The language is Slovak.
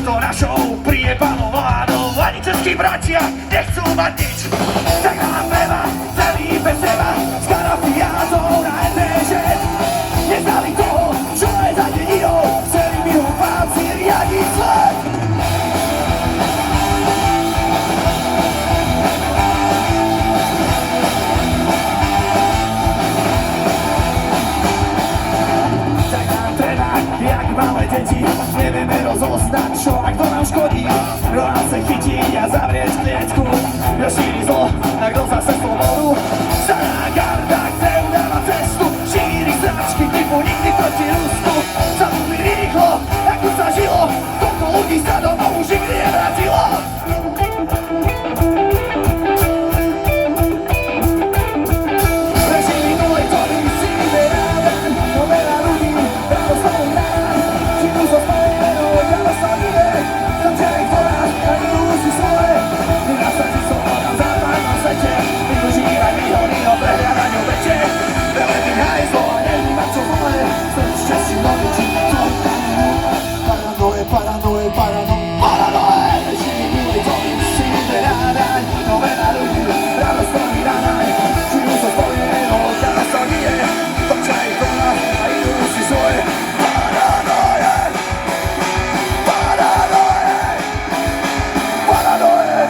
touto našou priebanou vládou ani českí bratia nechcú mať nič. Tak nám veľa, celý bez seba, s parafiátou na ETŽ. Neznali toho, čo je za dedinou, chceli mi ho páci riadiť sled. Tak nám treba, jak malé deti, nevieme rozoznať, čo a kto nám škodí. Kto nás chce chytiť a zavrieť klietku, kto šíri zlo a kto zase slobodu. Stará garda chce udávať cestu, šíri značky typu nikdy proti Rusku. Zabudli rýchlo, ako sa žilo, koľko ľudí sa domov už nikdy nevrátilo. Režimy nulej tory si vyberávať, no veľa ľudí právo slovo hrávať. Žijú so svojej menou, ja na slavíme, tam čerek tvorá, a idú si svoje. Vynásadí slovo na západnom svete, využívaj výhody o prehľadaniu veče. Veľmi hajzlo a nevnímať čo vole, srdč čestí nový či to. Paranoje, paranoje, paranoje, paranoje. Režimy nulej tory si vyberávať, no veľa ľudí právo slovo hrávať. Žijú so svojej menou, ja na slavíme, tam čerek tvorá, a idú si svoje. Paranoje, paranoje, paranoje.